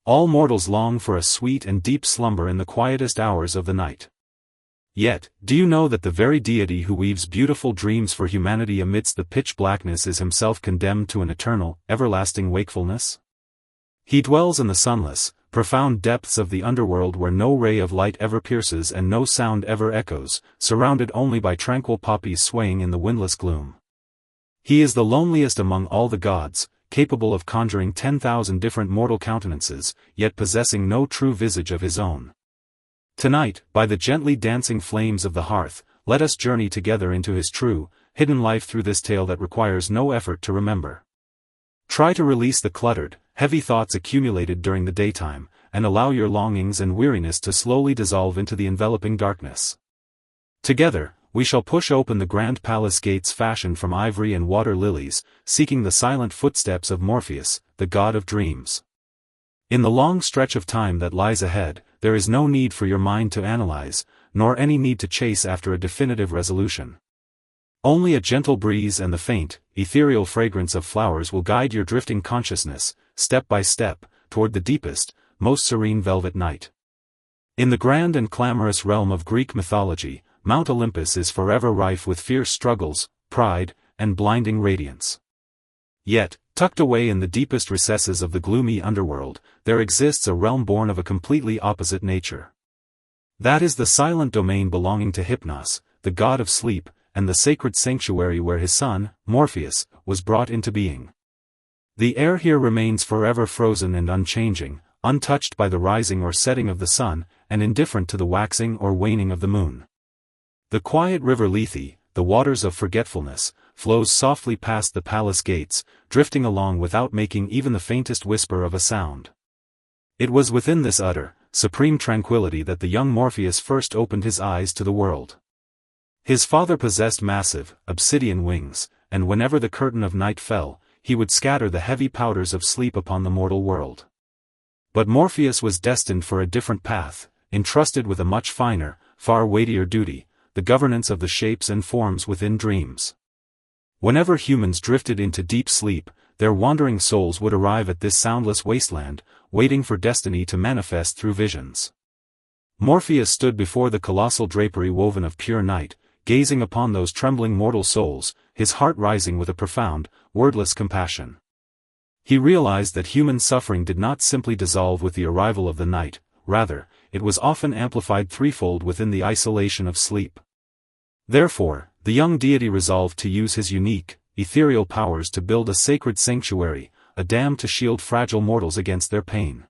All mortals long for a sweet and deep slumber in the quietest hours of the night. Yet, do you know that the very deity who weaves beautiful dreams for humanity amidst the pitch blackness is himself condemned to an eternal, everlasting wakefulness? He dwells in the sunless, profound depths of the underworld where no ray of light ever pierces and no sound ever echoes, surrounded only by tranquil poppies swaying in the windless gloom. He is the loneliest among all the gods, capable of conjuring 10,000 different mortal countenances, yet possessing no true visage of his own. Tonight, by the gently dancing flames of the hearth, let us journey together into his true, hidden life through this tale that requires no effort to remember. Try to release the cluttered, heavy thoughts accumulated during the daytime, and allow your longings and weariness to slowly dissolve into the enveloping darkness. Together, we shall push open the grand palace gates fashioned from ivory and water lilies, seeking the silent footsteps of Morpheus, the god of dreams. In the long stretch of time that lies ahead, there is no need for your mind to analyze, nor any need to chase after a definitive resolution. Only a gentle breeze and the faint, ethereal fragrance of flowers will guide your drifting consciousness, step by step, toward the deepest, most serene velvet night. In the grand and clamorous realm of Greek mythology, Mount Olympus is forever rife with fierce struggles, pride, and blinding radiance. Yet, tucked away in the deepest recesses of the gloomy underworld, there exists a realm born of a completely opposite nature. That is the silent domain belonging to Hypnos, the god of sleep, and the sacred sanctuary where his son, Morpheus, was brought into being. The air here remains forever frozen and unchanging, untouched by the rising or setting of the sun, and indifferent to the waxing or waning of the moon. The quiet river Lethe, the waters of forgetfulness, flows softly past the palace gates, drifting along without making even the faintest whisper of a sound. It was within this utter, supreme tranquility that the young Morpheus first opened his eyes to the world. His father possessed massive, obsidian wings, and whenever the curtain of night fell, he would scatter the heavy powders of sleep upon the mortal world. But Morpheus was destined for a different path, entrusted with a much finer, far weightier duty, the governance of the shapes and forms within dreams. Whenever humans drifted into deep sleep, their wandering souls would arrive at this soundless wasteland, waiting for destiny to manifest through visions. Morpheus stood before the colossal drapery woven of pure night, gazing upon those trembling mortal souls, his heart rising with a profound, wordless compassion. He realized that human suffering did not simply dissolve with the arrival of the night, rather, it was often amplified threefold within the isolation of sleep. Therefore, the young deity resolved to use his unique, ethereal powers to build a sacred sanctuary, a dam to shield fragile mortals against their pain.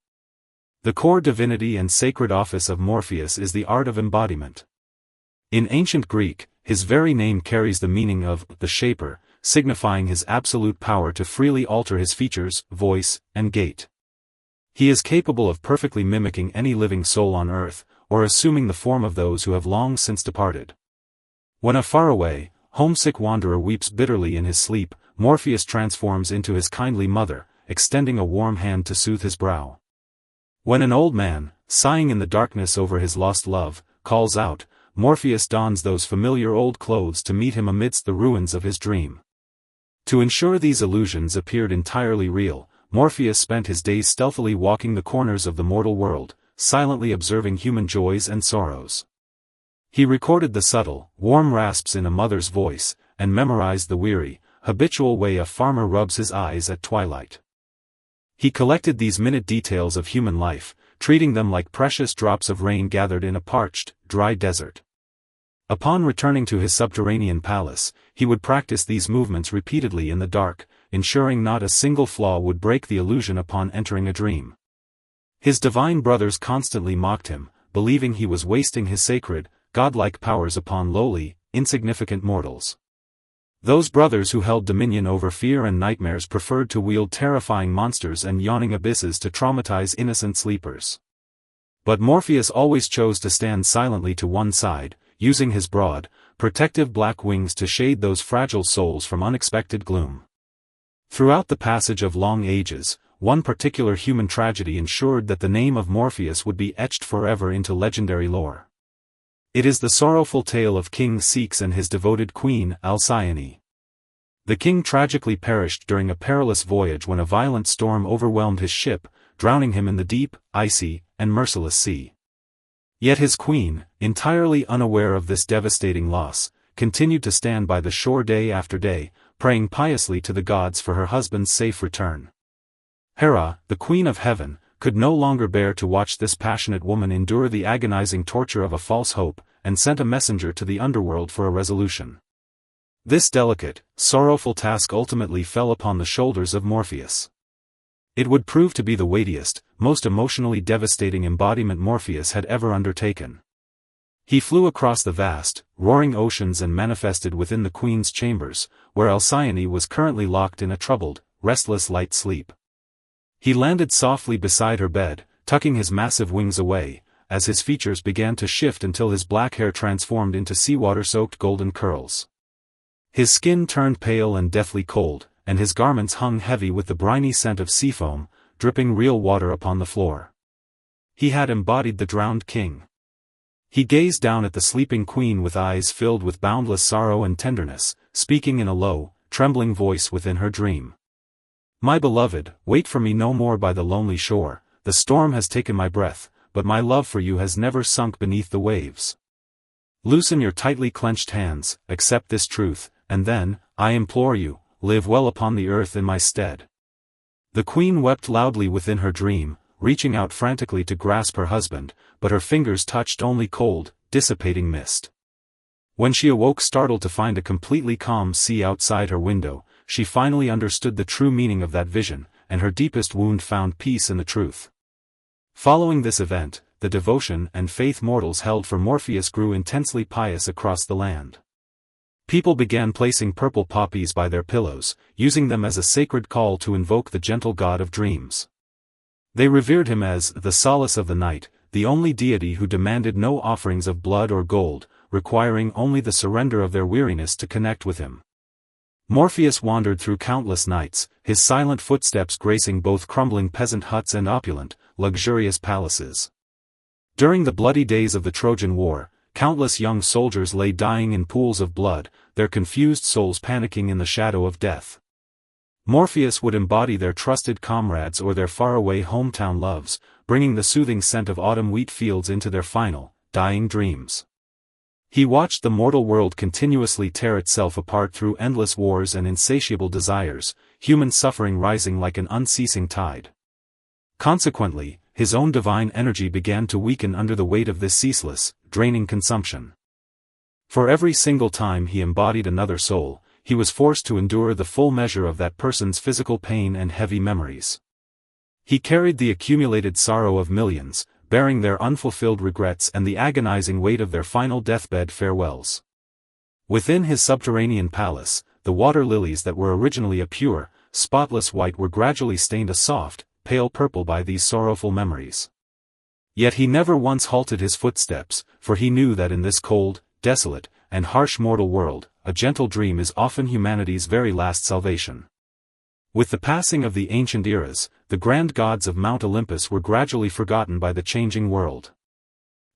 The core divinity and sacred office of Morpheus is the art of embodiment. In ancient Greek, his very name carries the meaning of the shaper, signifying his absolute power to freely alter his features, voice, and gait. He is capable of perfectly mimicking any living soul on earth, or assuming the form of those who have long since departed. When a faraway, homesick wanderer weeps bitterly in his sleep, Morpheus transforms into his kindly mother, extending a warm hand to soothe his brow. When an old man, sighing in the darkness over his lost love, calls out, Morpheus dons those familiar old clothes to meet him amidst the ruins of his dream. To ensure these illusions appeared entirely real, Morpheus spent his days stealthily walking the corners of the mortal world, silently observing human joys and sorrows. He recorded the subtle, warm rasps in a mother's voice, and memorized the weary, habitual way a farmer rubs his eyes at twilight. He collected these minute details of human life, treating them like precious drops of rain gathered in a parched, dry desert. Upon returning to his subterranean palace, he would practice these movements repeatedly in the dark, ensuring not a single flaw would break the illusion upon entering a dream. His divine brothers constantly mocked him, believing he was wasting his sacred, godlike powers upon lowly, insignificant mortals. Those brothers who held dominion over fear and nightmares preferred to wield terrifying monsters and yawning abysses to traumatize innocent sleepers. But Morpheus always chose to stand silently to one side, using his broad, protective black wings to shade those fragile souls from unexpected gloom. Throughout the passage of long ages, one particular human tragedy ensured that the name of Morpheus would be etched forever into legendary lore. It is the sorrowful tale of King Ceyx and his devoted queen, Alcyone. The king tragically perished during a perilous voyage when a violent storm overwhelmed his ship, drowning him in the deep, icy, and merciless sea. Yet his queen, entirely unaware of this devastating loss, continued to stand by the shore day after day, praying piously to the gods for her husband's safe return. Hera, the Queen of Heaven, could no longer bear to watch this passionate woman endure the agonizing torture of a false hope, and sent a messenger to the underworld for a resolution. This delicate, sorrowful task ultimately fell upon the shoulders of Morpheus. It would prove to be the weightiest, most emotionally devastating embodiment Morpheus had ever undertaken. He flew across the vast, roaring oceans and manifested within the Queen's chambers, where Alcyone was currently locked in a troubled, restless light sleep. He landed softly beside her bed, tucking his massive wings away, as his features began to shift until his black hair transformed into seawater-soaked golden curls. His skin turned pale and deathly cold, and his garments hung heavy with the briny scent of seafoam, dripping real water upon the floor. He had embodied the drowned king. He gazed down at the sleeping queen with eyes filled with boundless sorrow and tenderness, speaking in a low, trembling voice within her dream. "My beloved, wait for me no more by the lonely shore, the storm has taken my breath, but my love for you has never sunk beneath the waves. Loosen your tightly clenched hands, accept this truth, and then, I implore you, live well upon the earth in my stead." The queen wept loudly within her dream, reaching out frantically to grasp her husband, but her fingers touched only cold, dissipating mist. When she awoke startled to find a completely calm sea outside her window, she finally understood the true meaning of that vision, and her deepest wound found peace in the truth. Following this event, the devotion and faith mortals held for Morpheus grew intensely pious across the land. People began placing purple poppies by their pillows, using them as a sacred call to invoke the gentle god of dreams. They revered him as the solace of the night, the only deity who demanded no offerings of blood or gold, requiring only the surrender of their weariness to connect with him. Morpheus wandered through countless nights, his silent footsteps gracing both crumbling peasant huts and opulent, luxurious palaces. During the bloody days of the Trojan War, countless young soldiers lay dying in pools of blood, their confused souls panicking in the shadow of death. Morpheus would embody their trusted comrades or their faraway hometown loves, bringing the soothing scent of autumn wheat fields into their final, dying dreams. He watched the mortal world continuously tear itself apart through endless wars and insatiable desires, human suffering rising like an unceasing tide. Consequently, his own divine energy began to weaken under the weight of this ceaseless, draining consumption. For every single time he embodied another soul, he was forced to endure the full measure of that person's physical pain and heavy memories. He carried the accumulated sorrow of millions, bearing their unfulfilled regrets and the agonizing weight of their final deathbed farewells. Within his subterranean palace, the water lilies that were originally a pure, spotless white were gradually stained a soft, pale purple by these sorrowful memories. Yet he never once halted his footsteps, for he knew that in this cold, desolate, and harsh mortal world, a gentle dream is often humanity's very last salvation. With the passing of the ancient eras, the grand gods of Mount Olympus were gradually forgotten by the changing world.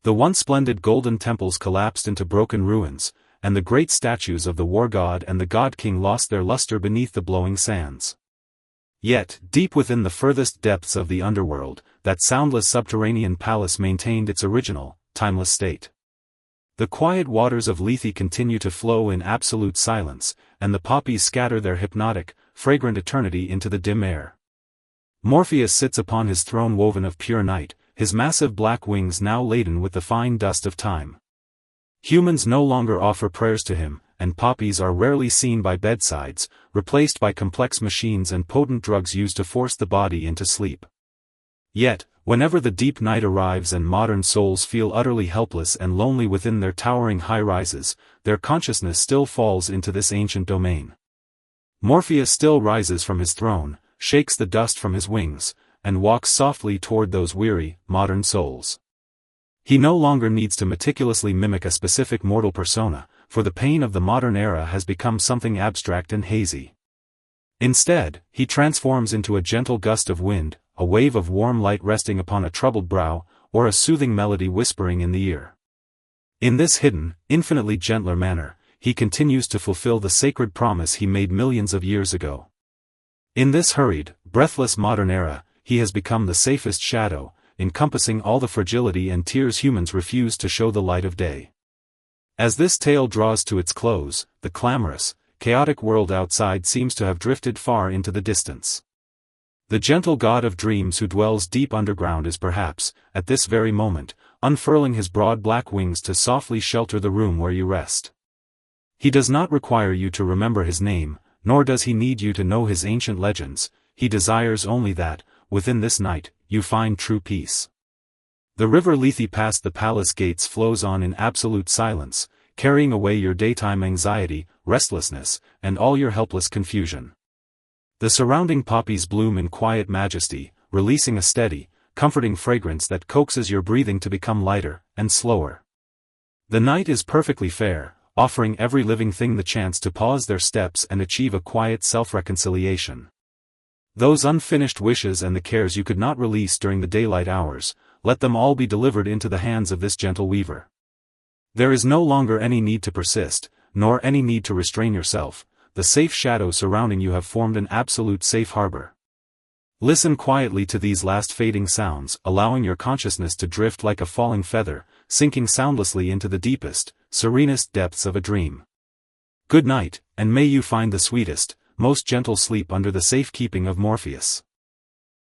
The once splendid golden temples collapsed into broken ruins, and the great statues of the war god and the god king lost their luster beneath the blowing sands. Yet, deep within the furthest depths of the underworld, that soundless subterranean palace maintained its original, timeless state. The quiet waters of Lethe continue to flow in absolute silence, and the poppies scatter their hypnotic, fragrant eternity into the dim air. Morpheus sits upon his throne woven of pure night, his massive black wings now laden with the fine dust of time. Humans no longer offer prayers to him, and poppies are rarely seen by bedsides, replaced by complex machines and potent drugs used to force the body into sleep. Yet, whenever the deep night arrives and modern souls feel utterly helpless and lonely within their towering high-rises, their consciousness still falls into this ancient domain. Morpheus still rises from his throne, shakes the dust from his wings, and walks softly toward those weary, modern souls. He no longer needs to meticulously mimic a specific mortal persona, for the pain of the modern era has become something abstract and hazy. Instead, he transforms into a gentle gust of wind, a wave of warm light resting upon a troubled brow, or a soothing melody whispering in the ear. In this hidden, infinitely gentler manner, he continues to fulfill the sacred promise he made millions of years ago. In this hurried, breathless modern era, he has become the safest shadow, encompassing all the fragility and tears humans refuse to show the light of day. As this tale draws to its close, the clamorous, chaotic world outside seems to have drifted far into the distance. The gentle god of dreams who dwells deep underground is perhaps, at this very moment, unfurling his broad black wings to softly shelter the room where you rest. He does not require you to remember his name, nor does he need you to know his ancient legends. He desires only that, within this night, you find true peace. The river Lethe past the palace gates flows on in absolute silence, carrying away your daytime anxiety, restlessness, and all your helpless confusion. The surrounding poppies bloom in quiet majesty, releasing a steady, comforting fragrance that coaxes your breathing to become lighter and slower. The night is perfectly fair, offering every living thing the chance to pause their steps and achieve a quiet self-reconciliation. Those unfinished wishes and the cares you could not release during the daylight hours, let them all be delivered into the hands of this gentle weaver. There is no longer any need to persist, nor any need to restrain yourself. The safe shadows surrounding you have formed an absolute safe harbor. Listen quietly to these last fading sounds, allowing your consciousness to drift like a falling feather, sinking soundlessly into the deepest, serenest depths of a dream. Good night, and may you find the sweetest, most gentle sleep under the safekeeping of Morpheus.